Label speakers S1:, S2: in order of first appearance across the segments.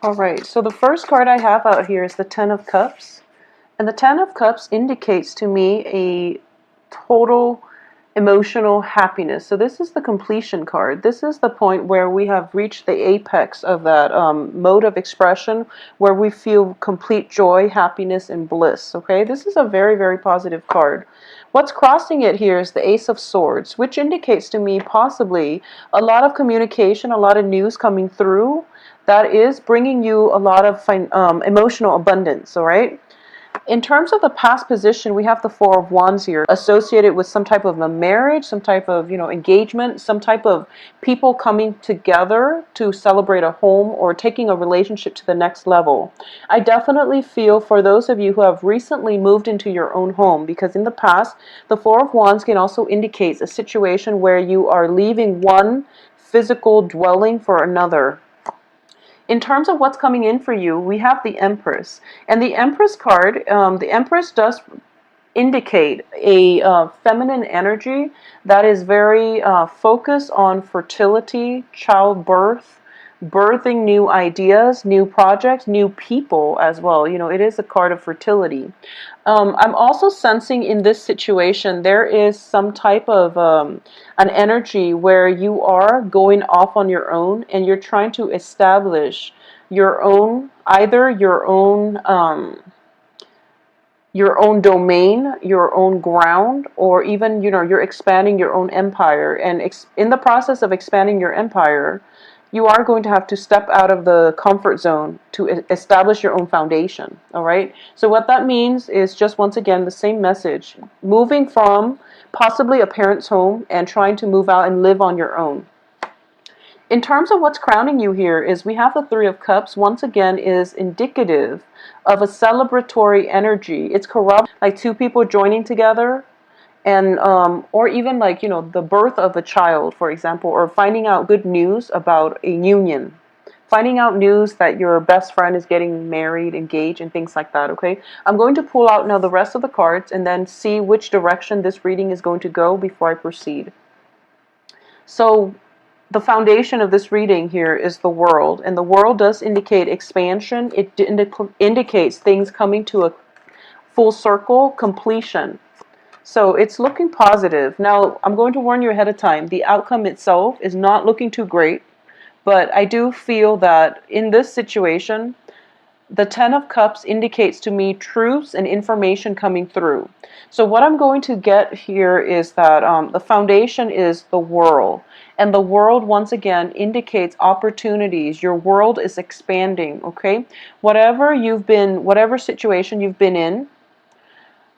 S1: All right, so the first card I have out here is the Ten of Cups. And the Ten of Cups indicates to me a total emotional happiness. So this is the completion card. This is the point where we have reached the apex of that mode of expression where we feel complete joy, happiness, and bliss. Okay, this is a very, very positive card. What's crossing it here is the Ace of Swords, which indicates to me possibly a lot of communication, a lot of news coming through that is bringing you a lot of emotional abundance, all right? In terms of the past position, we have the Four of Wands here, associated with some type of a marriage, some type of, engagement, some type of people coming together to celebrate a home or taking a relationship to the next level. I definitely feel for those of you who have recently moved into your own home, because in the past, the Four of Wands can also indicate a situation where you are leaving one physical dwelling for another. In terms of what's coming in for you, we have the Empress. And the Empress card, the Empress does indicate a feminine energy that is very focused on fertility, childbirth, birthing new ideas, new projects, new people as well. It is a card of fertility. I'm also sensing in this situation there is some type of an energy where you are going off on your own and you're trying to establish your own, either your own domain, your own ground, or even, you're expanding your own empire. And in the process of expanding your empire, you are going to have to step out of the comfort zone to establish your own foundation, all right? So what that means is just, once again, the same message. Moving from possibly a parent's home and trying to move out and live on your own. In terms of what's crowning you here is we have the Three of Cups. Once again, is indicative of a celebratory energy. It's corrupt, like two people joining together, and or even like, the birth of a child, for example, or finding out good news about a union, finding out news that your best friend is getting married, engaged, and things like that. Okay, I'm going to pull out now the rest of the cards and then see which direction this reading is going to go before I proceed. So the foundation of this reading here is the World, and the World does indicate expansion. It indicates things coming to a full circle, completion. So it's looking positive. Now, I'm going to warn you ahead of time. The outcome itself is not looking too great, but I do feel that in this situation, the Ten of Cups indicates to me truths and information coming through. So what I'm going to get here is that the foundation is the World. And the World, once again, indicates opportunities. Your world is expanding, okay? Whatever situation you've been in,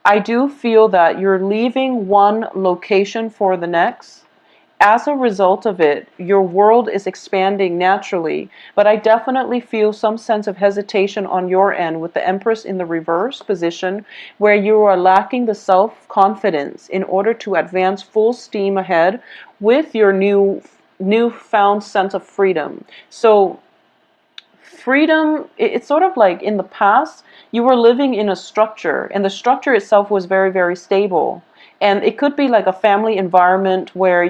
S1: I do feel that you're leaving one location for the next. As a result of it, your world is expanding naturally, but I definitely feel some sense of hesitation on your end with the Empress in the reverse position, where you are lacking the self-confidence in order to advance full steam ahead with your newfound sense of freedom. So freedom, it's sort of like in the past, you were living in a structure, and the structure itself was very, very stable. And it could be like a family environment where,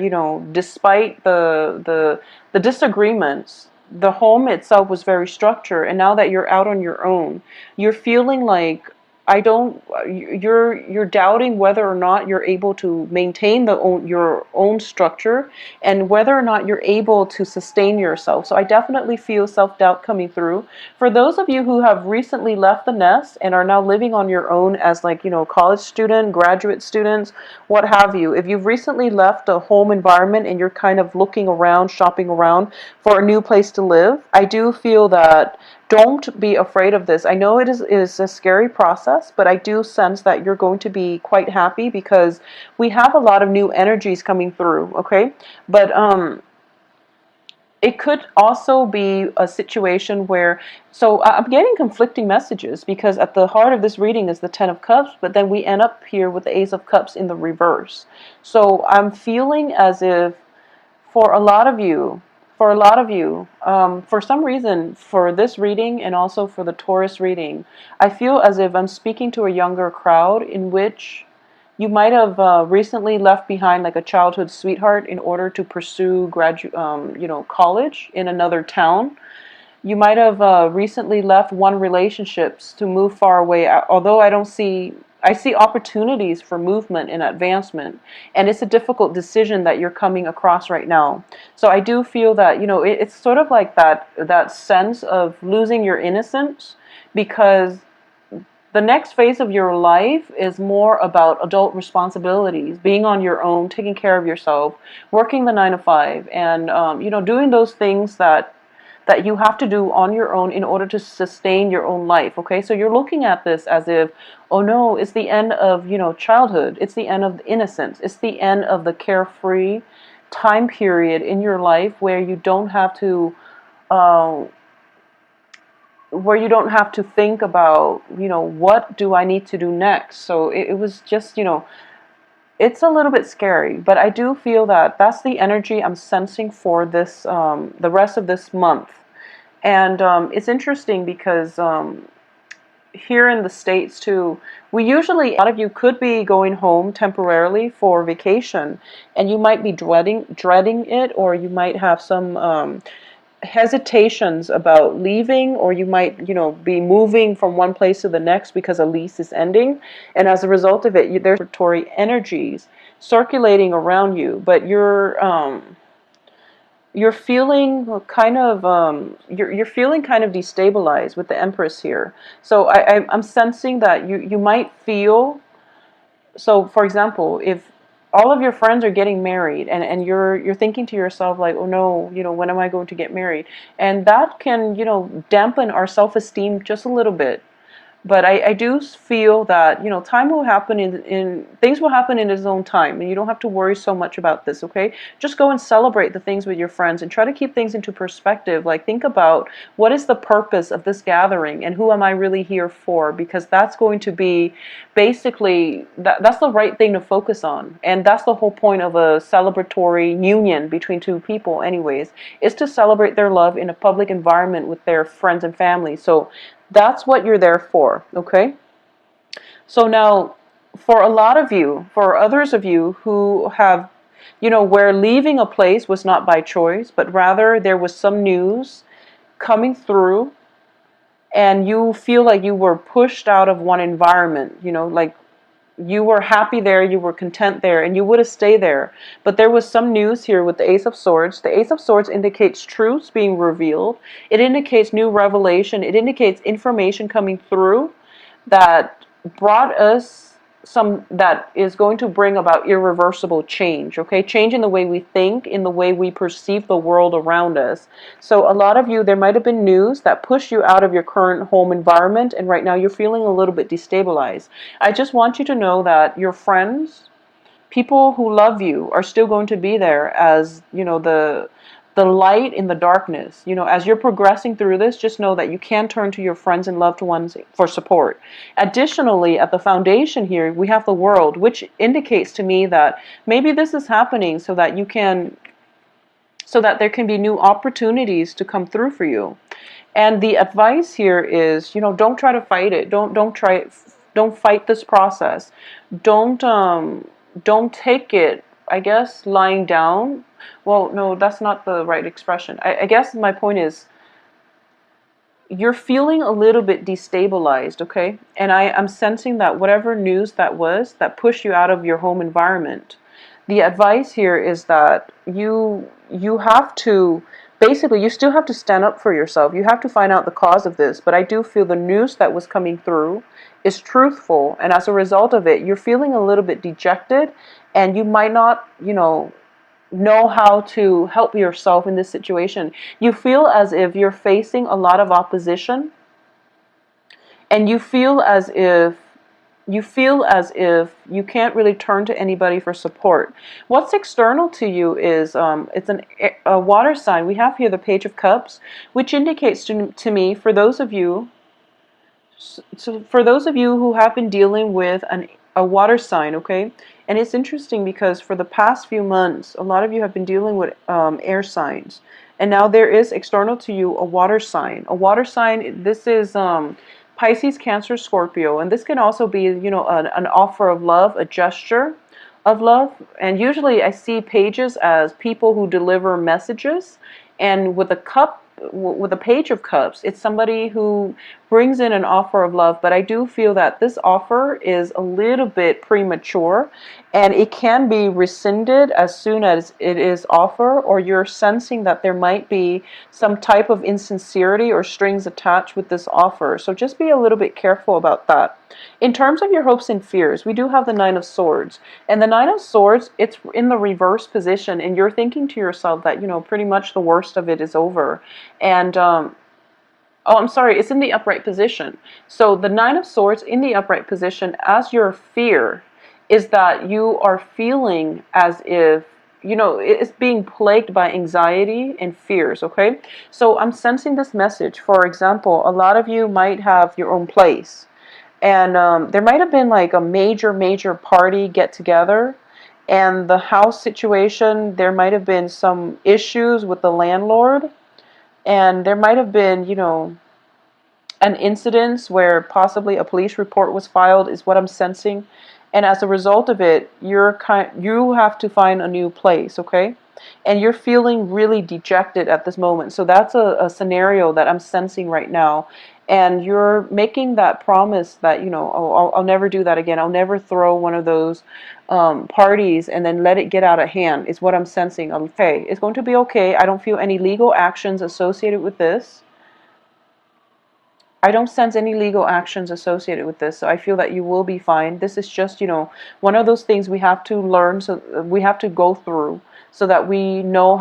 S1: despite the disagreements, the home itself was very structured. And now that you're out on your own, you're feeling like you're doubting whether or not you're able to maintain your own structure and whether or not you're able to sustain yourself. So I definitely feel self-doubt coming through. For those of you who have recently left the nest and are now living on your own as college student, graduate students, what have you, if you've recently left a home environment and you're kind of looking around, shopping around for a new place to live, I do feel that don't be afraid of this. I know it is a scary process, but I do sense that you're going to be quite happy because we have a lot of new energies coming through, okay? But it could also be a situation where, so I'm getting conflicting messages because at the heart of this reading is the Ten of Cups, but then we end up here with the Ace of Cups in the reverse. So I'm feeling as if for a lot of you, for some reason, for this reading and also for the Taurus reading, I feel as if I'm speaking to a younger crowd in which you might have recently left behind like a childhood sweetheart in order to pursue college in another town. You might have recently left one relationships to move far away. Although I see opportunities for movement and advancement, and it's a difficult decision that you're coming across right now. So I do feel that, it's sort of like that sense of losing your innocence, because the next phase of your life is more about adult responsibilities, being on your own, taking care of yourself, working the 9 to 5, and doing those things that you have to do on your own in order to sustain your own life. Okay, so you're looking at this as if, oh no, it's the end of childhood. It's the end of innocence. It's the end of the carefree time period in your life where you don't have to. Where you don't have to think about, what do I need to do next. So it was just, it's a little bit scary, but I do feel that that's the energy I'm sensing for this, the rest of this month. And it's interesting because here in the States too, a lot of you could be going home temporarily for vacation, and you might be dreading it, or you might have some hesitations about leaving, or you might be moving from one place to the next because a lease is ending, and as a result of it, there's respiratory energies circulating around you, but you're feeling kind of you're feeling kind of destabilized with the Empress here. So I'm sensing that you might feel. So for example, if all of your friends are getting married, and you're thinking to yourself like, oh no, when am I going to get married? And that can dampen our self-esteem just a little bit. But I do feel that time will happen, in things will happen in its own time, and you don't have to worry so much about this. Okay, just go and celebrate the things with your friends and try to keep things into perspective. Like, think about what is the purpose of this gathering and who am I really here for, because that's going to be basically that's the right thing to focus on, and that's the whole point of a celebratory union between two people anyways, is to celebrate their love in a public environment with their friends and family. So that's what you're there for, okay? So now, for a lot of you, for others of you who have, where leaving a place was not by choice, but rather there was some news coming through, and you feel like you were pushed out of one environment, like you were happy there, you were content there, and you would have stayed there. But there was some news here with the Ace of Swords. The Ace of Swords indicates truths being revealed. It indicates new revelation. It indicates information coming through that brought us that is going to bring about irreversible change, okay? Change in the way we think, in the way we perceive the world around us. So a lot of you, there might have been news that pushed you out of your current home environment, and right now you're feeling a little bit destabilized. I just want you to know that your friends, people who love you, are still going to be there as, the light in the darkness. As you're progressing through this, just know that you can turn to your friends and loved ones for support. Additionally, at the foundation here, we have the World, which indicates to me that maybe this is happening so that there can be new opportunities to come through for you. And the advice here is, don't try to fight it. Don't fight this process. Don't take it, I guess, lying down. Well, no, that's not the right expression. I guess my point is, you're feeling a little bit destabilized, okay? And I'm sensing that whatever news that pushed you out of your home environment, the advice here is that you have to, basically, you still have to stand up for yourself. You have to find out the cause of this. But I do feel the news that was coming through is truthful. And as a result of it, you're feeling a little bit dejected. And you might not, know how to help yourself in this situation. You feel as if you're facing a lot of opposition. And you feel as if you can't really turn to anybody for support. What's external to you is it's a water sign. We have here the Page of Cups, which indicates to me, for those of you who have been dealing with a water sign, okay? And it's interesting because for the past few months, a lot of you have been dealing with air signs. And now there is external to you a water sign. A water sign, this is Pisces, Cancer, Scorpio. And this can also be, an offer of love, a gesture of love. And usually I see pages as people who deliver messages. And with a cup with the Page of Cups, it's somebody who brings in an offer of love, but I do feel that this offer is a little bit premature, and it can be rescinded as soon as it is offered, or you're sensing that there might be some type of insincerity or strings attached with this offer. So just be a little bit careful about that. In terms of your hopes and fears, we do have the Nine of Swords. And the Nine of Swords, it's in the reverse position, and you're thinking to yourself that, pretty much the worst of it is over. And, oh, I'm sorry, it's in the upright position. So the Nine of Swords in the upright position, as your fear, is that you are feeling as if, it's being plagued by anxiety and fears, okay? So I'm sensing this message. For example, a lot of you might have your own place. And there might have been like a major party get together, and the house situation, there might have been some issues with the landlord, and there might have been, an incident where possibly a police report was filed, is what I'm sensing. And as a result of it, you have to find a new place, okay? And you're feeling really dejected at this moment. So that's a scenario that I'm sensing right now. And you're making that promise that, oh, I'll never do that again. I'll never throw one of those parties and then let it get out of hand, is what I'm sensing. Okay, it's going to be okay. I don't feel any legal actions associated with this. I don't sense any legal actions associated with this, so I feel that you will be fine. This is just, one of those things we have to learn, so we have to go through, so that we know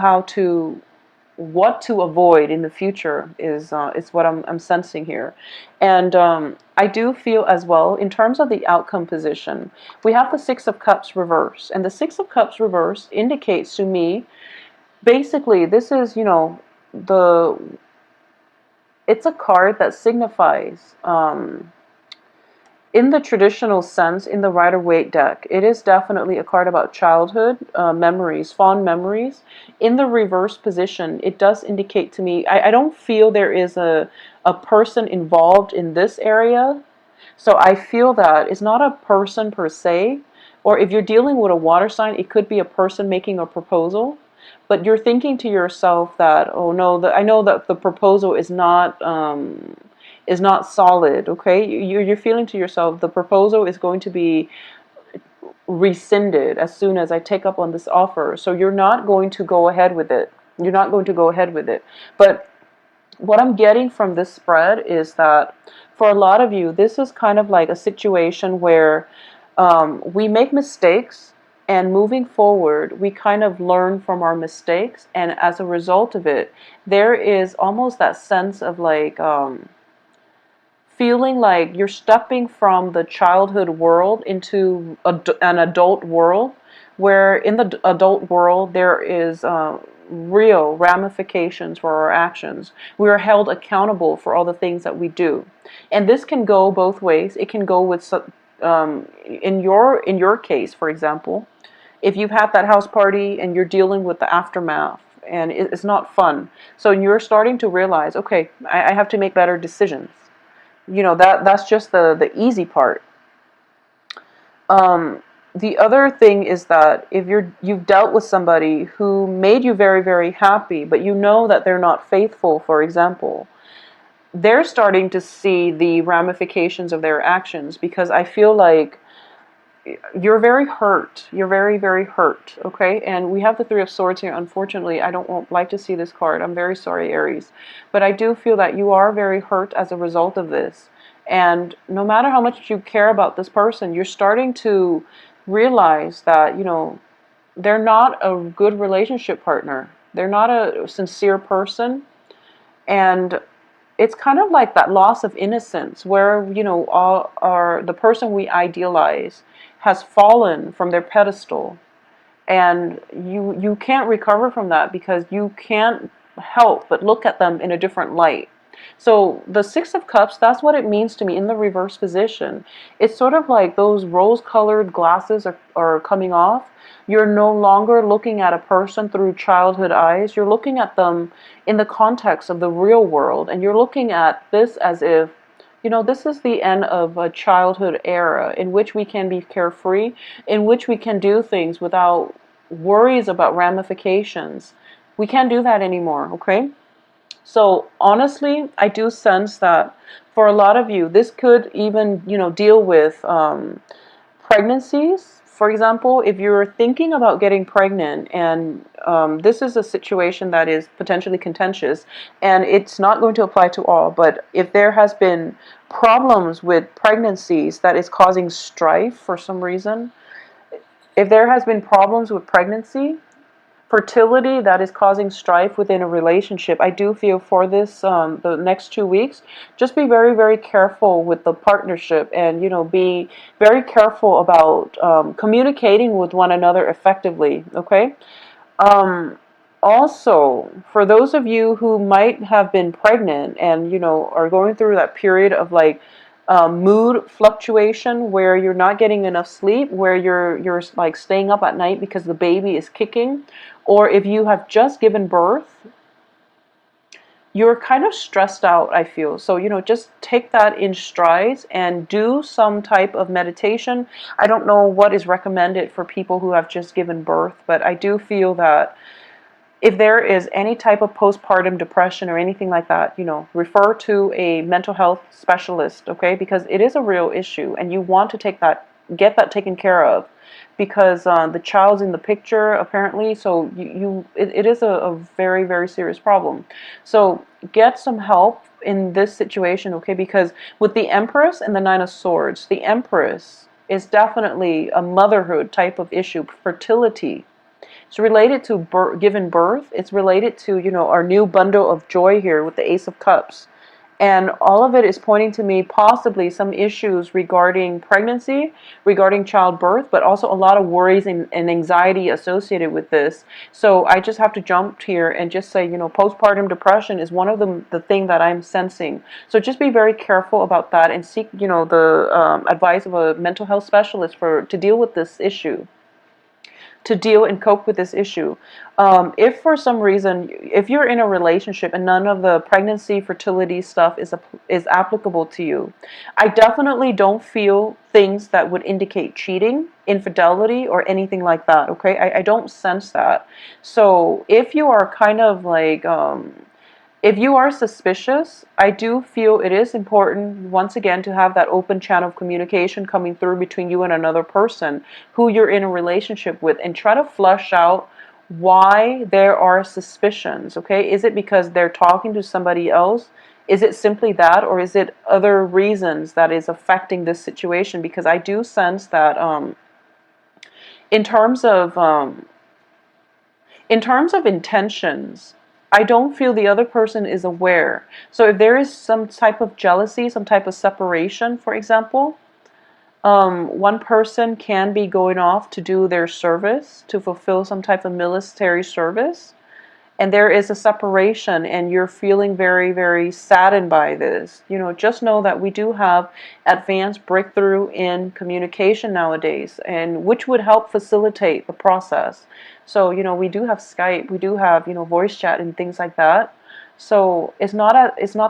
S1: what to avoid in the future is what I'm sensing here. And I do feel as well, in terms of the outcome position, we have the Six of Cups reverse, and the Six of Cups reverse indicates to me, basically, this is, it's a card that signifies, in the traditional sense, in the Rider-Waite deck, it is definitely a card about childhood memories, fond memories. In the reverse position, it does indicate to me, I don't feel there is a person involved in this area. So I feel that it's not a person per se, or if you're dealing with a water sign, it could be a person making a proposal. But you're thinking to yourself that, oh no, I know that the proposal is not solid. Okay, you're feeling to yourself the proposal is going to be rescinded as soon as I take up on this offer. So you're not going to go ahead with it. You're not going to go ahead with it. But what I'm getting from this spread is that for a lot of you, this is kind of like a situation where we make mistakes. And moving forward, we kind of learn from our mistakes. And as a result of it, there is almost that sense of like feeling like you're stepping from the childhood world into an adult world, where in the adult world there is real ramifications for our actions. We are held accountable for all the things that we do. And this can go both ways. It can go with, in your case, for example, if you've had that house party and you're dealing with the aftermath and it's not fun, so you're starting to realize, okay, I have to make better decisions. That's just the easy part. The other thing is that if you've dealt with somebody who made you very, very happy, but you know that they're not faithful, for example, they're starting to see the ramifications of their actions, because I feel like you're very hurt. You're very, very hurt, okay? And we have the Three of Swords here. Unfortunately, I don't like to see this card. I'm very sorry, Aries. But I do feel that you are very hurt as a result of this. And no matter how much you care about this person, you're starting to realize that, they're not a good relationship partner. They're not a sincere person. And it's kind of like that loss of innocence where, the person we idealize has fallen from their pedestal, and you can't recover from that, because you can't help but look at them in a different light. So the Six of Cups, that's what it means to me in the reverse position. It's sort of like those rose-colored glasses are coming off. You're no longer looking at a person through childhood eyes. You're looking at them in the context of the real world, and you're looking at this as if, this is the end of a childhood era in which we can be carefree, in which we can do things without worries about ramifications. We can't do that anymore, okay? So honestly, I do sense that for a lot of you, this could even, deal with pregnancies. For example, if you're thinking about getting pregnant and this is a situation that is potentially contentious, and it's not going to apply to all, but if there has been problems with pregnancies that is causing strife for some reason, if there has been problems with pregnancy, fertility that is causing strife within a relationship, I do feel for this the next 2 weeks, just be very, very careful with the partnership, and be very careful about communicating with one another effectively. Okay. Um, Also, for those of you who might have been pregnant and are going through that period of like mood fluctuation where you're not getting enough sleep, where you're like staying up at night because the baby is kicking, or if you have just given birth, you're kind of stressed out, I feel. So, just take that in strides and do some type of meditation. I don't know what is recommended for people who have just given birth, but I do feel that if there is any type of postpartum depression or anything like that, refer to a mental health specialist, okay? Because it is a real issue, and you want to get that taken care of, because the child's in the picture apparently. So it is a very, very serious problem. So get some help in this situation, okay? Because with the Empress and the Nine of Swords, the Empress is definitely a motherhood type of issue, fertility. It's related to given birth. It's related to, our new bundle of joy here with the Ace of Cups. And all of it is pointing to me possibly some issues regarding pregnancy, regarding childbirth, but also a lot of worries and anxiety associated with this. So I just have to jump here and just say, postpartum depression is one of the thing that I'm sensing. So just be very careful about that and seek, the advice of a mental health specialist to deal with this issue, to deal and cope with this issue. If for some reason, if you're in a relationship and none of the pregnancy, fertility stuff is applicable to you, I definitely don't feel things that would indicate cheating, infidelity, or anything like that. Okay, I don't sense that. So if you are kind of like if you are suspicious, I do feel it is important, once again, to have that open channel of communication coming through between you and another person who you're in a relationship with, and try to flush out why there are suspicions, okay? Is it because they're talking to somebody else? Is it simply that, or is it other reasons that is affecting this situation? Because I do sense that in terms of intentions, I don't feel the other person is aware. So if there is some type of jealousy, some type of separation, for example, one person can be going off to do their service, to fulfill some type of military service, and there is a separation, and you're feeling very, very saddened by this. Just know that we do have advanced breakthrough in communication nowadays, and which would help facilitate the process. So, we do have Skype, we do have, voice chat and things like that. So it's not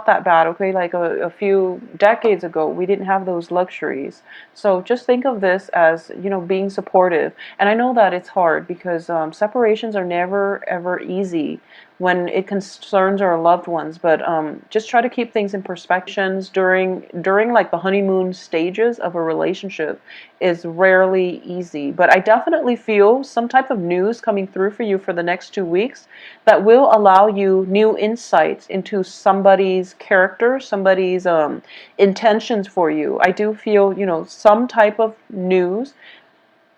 S1: that bad, okay? Like a few decades ago, we didn't have those luxuries. So just think of this as, being supportive. And I know that it's hard because separations are never ever easy when it concerns our loved ones. But just try to keep things in perspectives during like the honeymoon stages of a relationship is rarely easy. But I definitely feel some type of news coming through for you for the next 2 weeks that will allow you new insights into somebody's character, somebody's intentions for you. I do feel, some type of news,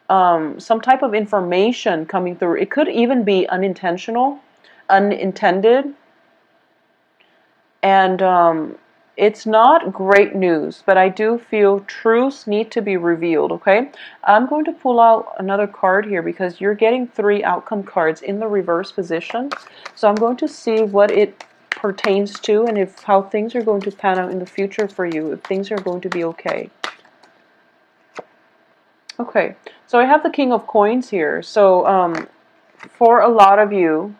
S1: some type of information coming through. It could even be unintentional, unintended, and it's not great news, but I do feel truths need to be revealed, okay? I'm going to pull out another card here because you're getting 3 outcome cards in the reverse position. So I'm going to see what it pertains to, and how things are going to pan out in the future for you, if things are going to be okay. Okay, so I have the King of Coins here. So for a lot of you,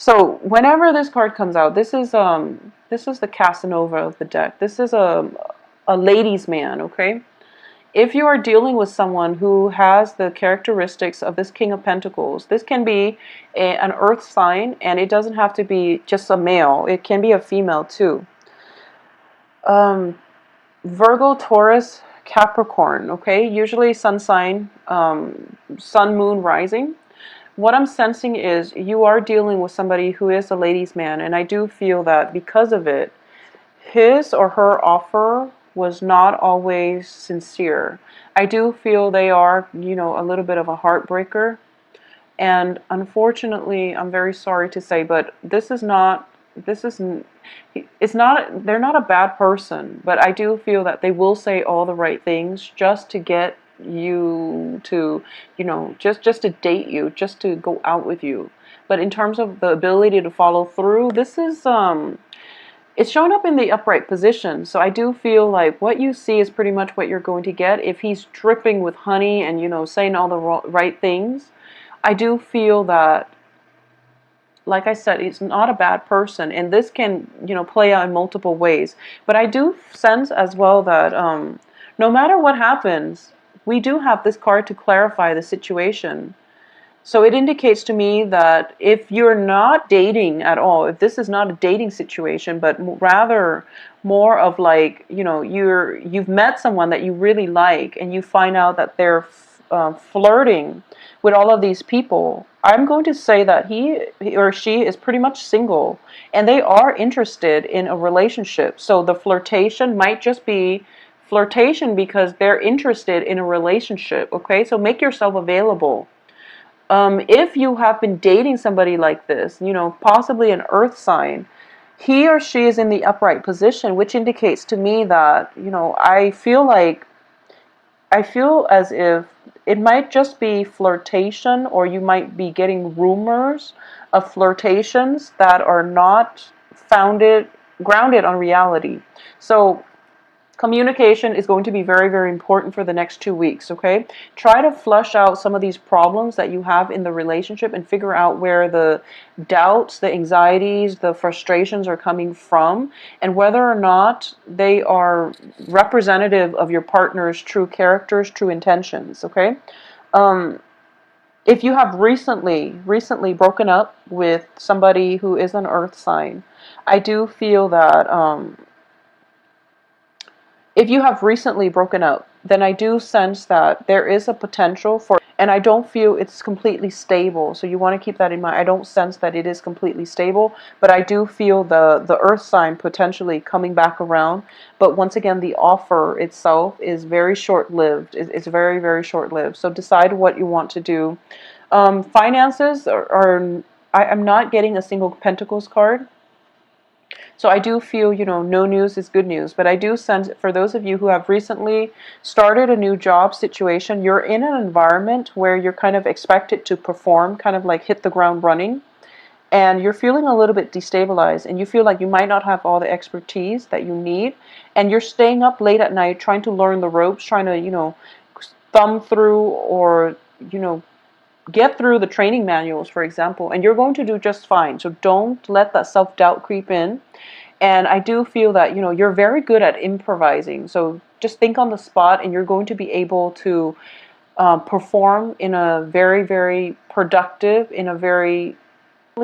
S1: so whenever this card comes out, this is the Casanova of the deck. This is a ladies' man, okay? If you are dealing with someone who has the characteristics of this King of Pentacles, this can be an earth sign, and it doesn't have to be just a male. It can be a female too. Virgo, Taurus, Capricorn, okay? Usually sun sign, sun, moon, rising. What I'm sensing is you are dealing with somebody who is a ladies' man, and I do feel that because of it, his or her offer was not always sincere. I do feel they are, a little bit of a heartbreaker. And unfortunately, I'm very sorry to say, but it's not, they're not a bad person, but I do feel that they will say all the right things just to get you to, just to date you, just to go out with you. But in terms of the ability to follow through, this is, it's shown up in the upright position. So I do feel like what you see is pretty much what you're going to get. If he's dripping with honey and, saying all the right things, I do feel that, like I said, he's not a bad person, and this can, play out in multiple ways. But I do sense as well that no matter what happens, we do have this card to clarify the situation. So it indicates to me that if you're not dating at all, if this is not a dating situation, but rather more of like, you've met someone that you really like, and you find out that they're flirting with all of these people, I'm going to say that he or she is pretty much single, and they are interested in a relationship. So the flirtation might just be flirtation because they're interested in a relationship, okay? So make yourself available. If you have been dating somebody like this, possibly an earth sign, he or she is in the upright position, which indicates to me that, I feel as if it might just be flirtation, or you might be getting rumors of flirtations that are not grounded on reality. So communication is going to be very, very important for the next 2 weeks, okay? Try to flush out some of these problems that you have in the relationship and figure out where the doubts, the anxieties, the frustrations are coming from, and whether or not they are representative of your partner's true characters, true intentions, okay? If you have recently broken up with somebody who is an earth sign, I do feel that if you have recently broken up, then I do sense that there is a potential for, and I don't feel it's completely stable. So you want to keep that in mind. I don't sense that it is completely stable, but I do feel the earth sign potentially coming back around. But once again, the offer itself is very short-lived. It's very, very short-lived. So decide what you want to do. Finances I'm not getting a single Pentacles card. So I do feel, no news is good news. But I do sense for those of you who have recently started a new job situation, you're in an environment where you're kind of expected to perform, kind of like hit the ground running. And you're feeling a little bit destabilized, and you feel like you might not have all the expertise that you need. And you're staying up late at night trying to learn the ropes, trying to, thumb through or, get through the training manuals, for example, and you're going to do just fine. So don't let that self-doubt creep in. And I do feel that, you're very good at improvising. So just think on the spot, and you're going to be able to perform in a very, very productive, in a very,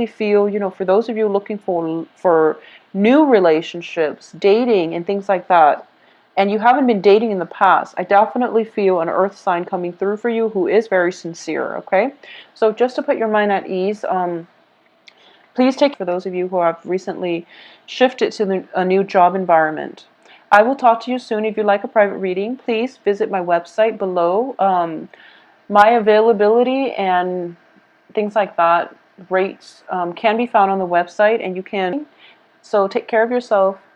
S1: feel, for those of you looking for new relationships, dating, and things like that, and you haven't been dating in the past, I definitely feel an earth sign coming through for you who is very sincere, okay? So just to put your mind at ease, please take for those of you who have recently shifted to a new job environment. I will talk to you soon. If you'd like a private reading, please visit my website below. My availability and things like that, rates, can be found on the website, and you can. So take care of yourself.